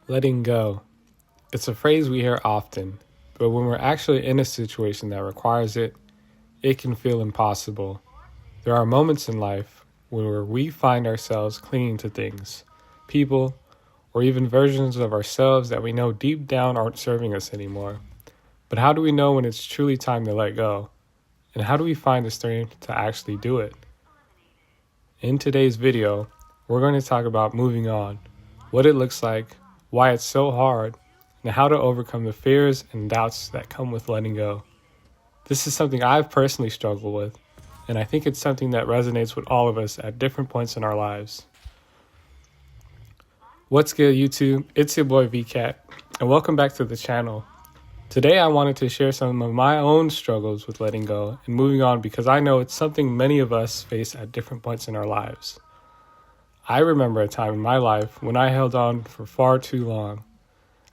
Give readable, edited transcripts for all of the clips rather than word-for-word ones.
Letting go. It's a phrase we hear often, but when we're actually in a situation that requires it, it can feel impossible. There are moments in life where we find ourselves clinging to things, people, or even versions of ourselves that we know deep down aren't serving us anymore. But how do we know when it's truly time to let go? And how do we find the strength to actually do it? In today's video, we're going to talk about moving on, what it looks like, why it's so hard, and how to overcome the fears and doubts that come with letting go. This is something I've personally struggled with, and I think it's something that resonates with all of us at different points in our lives. What's good, YouTube? It's your boy VCat, and welcome back to the channel. Today I wanted to share some of my own struggles with letting go and moving on because I know it's something many of us face at different points in our lives. I remember a time in my life when I held on for far too long.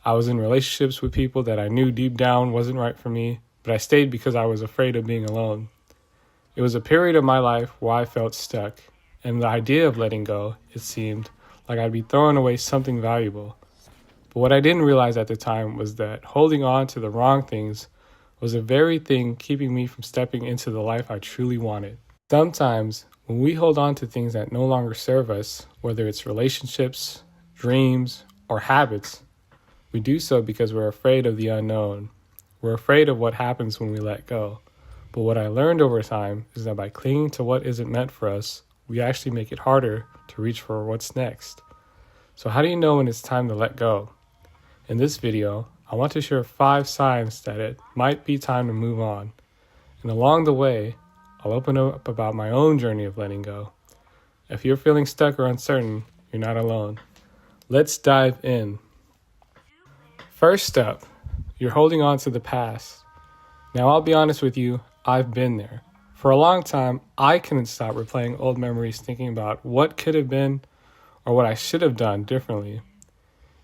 I was in relationships with people that I knew deep down wasn't right for me, but I stayed because I was afraid of being alone. It was a period of my life where I felt stuck, and the idea of letting go, it seemed like I'd be throwing away something valuable. But what I didn't realize at the time was that holding on to the wrong things was the very thing keeping me from stepping into the life I truly wanted. Sometimes, when we hold on to things that no longer serve us, whether it's relationships, dreams, or habits, we do so because we're afraid of the unknown. We're afraid of what happens when we let go. But what I learned over time is that by clinging to what isn't meant for us, we actually make it harder to reach for what's next. So how do you know when it's time to let go? In this video, I want to share 5 signs that it might be time to move on. And along the way, I'll open up about my own journey of letting go. If you're feeling stuck or uncertain, you're not alone. Let's dive in. First up, you're holding on to the past. Now, I'll be honest with you, I've been there. For a long time, I couldn't stop replaying old memories thinking about what could have been or what I should have done differently.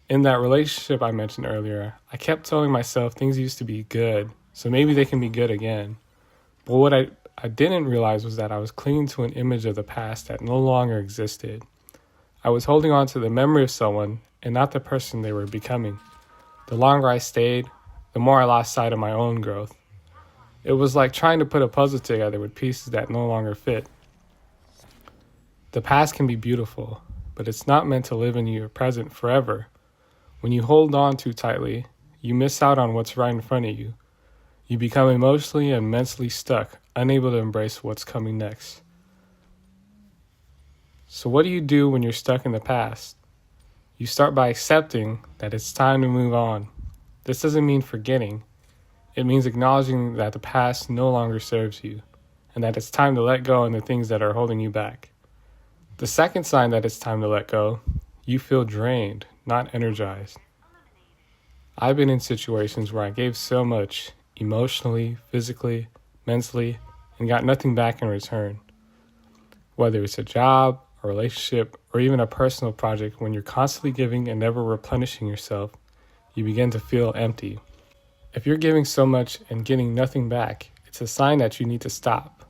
In that relationship I mentioned earlier, I kept telling myself things used to be good, so maybe they can be good again. But what I didn't realize was that I was clinging to an image of the past that no longer existed. I was holding on to the memory of someone and not the person they were becoming. The longer I stayed, the more I lost sight of my own growth. It was like trying to put a puzzle together with pieces that no longer fit. The past can be beautiful, but it's not meant to live in your present forever. When you hold on too tightly, you miss out on what's right in front of you. You become emotionally and mentally stuck, unable to embrace what's coming next. So what do you do when you're stuck in the past? You start by accepting that it's time to move on. This doesn't mean forgetting. It means acknowledging that the past no longer serves you, and that it's time to let go of the things that are holding you back. The second sign that it's time to let go, you feel drained, not energized. I've been in situations where I gave so much, emotionally, physically, mentally, and got nothing back in return. Whether it's a job, a relationship, or even a personal project, when you're constantly giving and never replenishing yourself, you begin to feel empty. If you're giving so much and getting nothing back, it's a sign that you need to stop.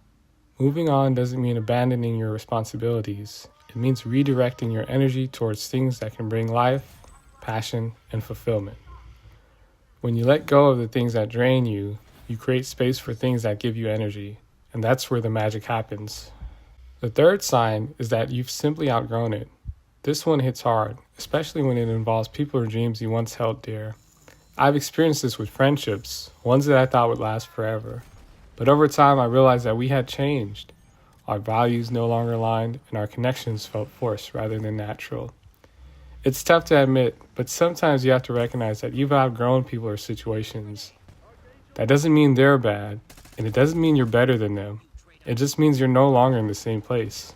Moving on doesn't mean abandoning your responsibilities. It means redirecting your energy towards things that can bring life, passion, and fulfillment. When you let go of the things that drain you, you create space for things that give you energy, and that's where the magic happens. The third sign is that you've simply outgrown it. This one hits hard, especially when it involves people or dreams you once held dear. I've experienced this with friendships, ones that I thought would last forever. But over time, I realized that we had changed. Our values no longer aligned, and our connections felt forced rather than natural. It's tough to admit, but sometimes you have to recognize that you've outgrown people or situations. That doesn't mean they're bad, and it doesn't mean you're better than them. It just means you're no longer in the same place.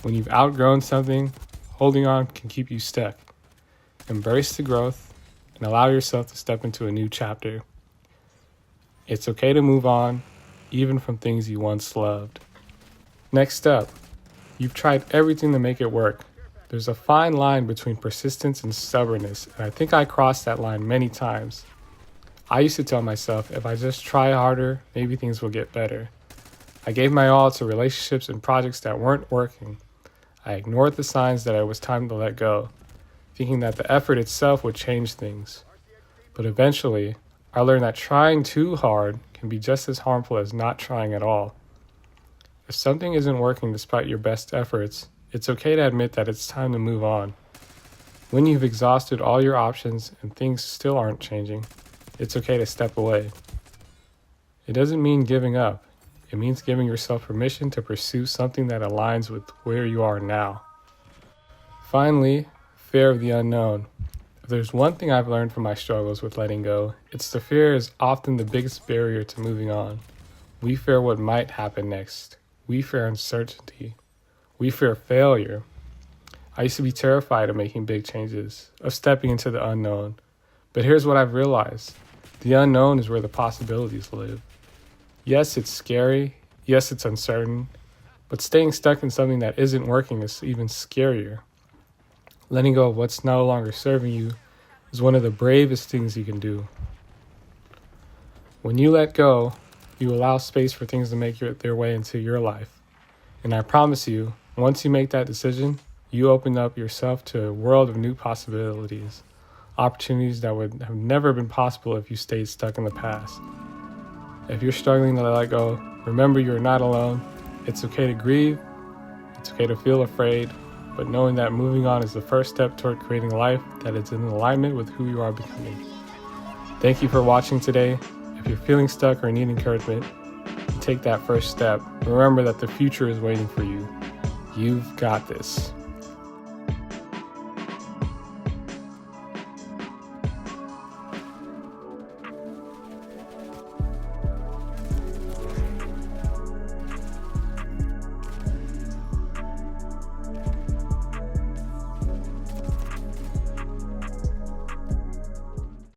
When you've outgrown something, holding on can keep you stuck. Embrace the growth and allow yourself to step into a new chapter. It's okay to move on, even from things you once loved. Next up, you've tried everything to make it work. There's a fine line between persistence and stubbornness, and I think I crossed that line many times. I used to tell myself, if I just try harder, maybe things will get better. I gave my all to relationships and projects that weren't working. I ignored the signs that it was time to let go. thinking that the effort itself would change things. But eventually, I learned that trying too hard can be just as harmful as not trying at all. If something isn't working despite your best efforts, it's okay to admit that it's time to move on. When you've exhausted all your options and things still aren't changing, it's okay to step away. It doesn't mean giving up. It means giving yourself permission to pursue something that aligns with where you are now. Finally, fear of the unknown. If there's one thing I've learned from my struggles with letting go, it's the fear is often the biggest barrier to moving on. We fear what might happen next. We fear uncertainty. We fear failure. I used to be terrified of making big changes, of stepping into the unknown. But here's what I've realized. The unknown is where the possibilities live. Yes, it's scary. Yes, it's uncertain. But staying stuck in something that isn't working is even scarier. Letting go of what's no longer serving you is one of the bravest things you can do. When you let go, you allow space for things to make their way into your life. And I promise you, once you make that decision, you open up yourself to a world of new possibilities, opportunities that would have never been possible if you stayed stuck in the past. If you're struggling to let go, remember you're not alone. It's okay to grieve. It's okay to feel afraid, but knowing that moving on is the first step toward creating a life that is in alignment with who you are becoming. Thank you for watching today. If you're feeling stuck or need encouragement, take that first step. Remember that the future is waiting for you. You've got this.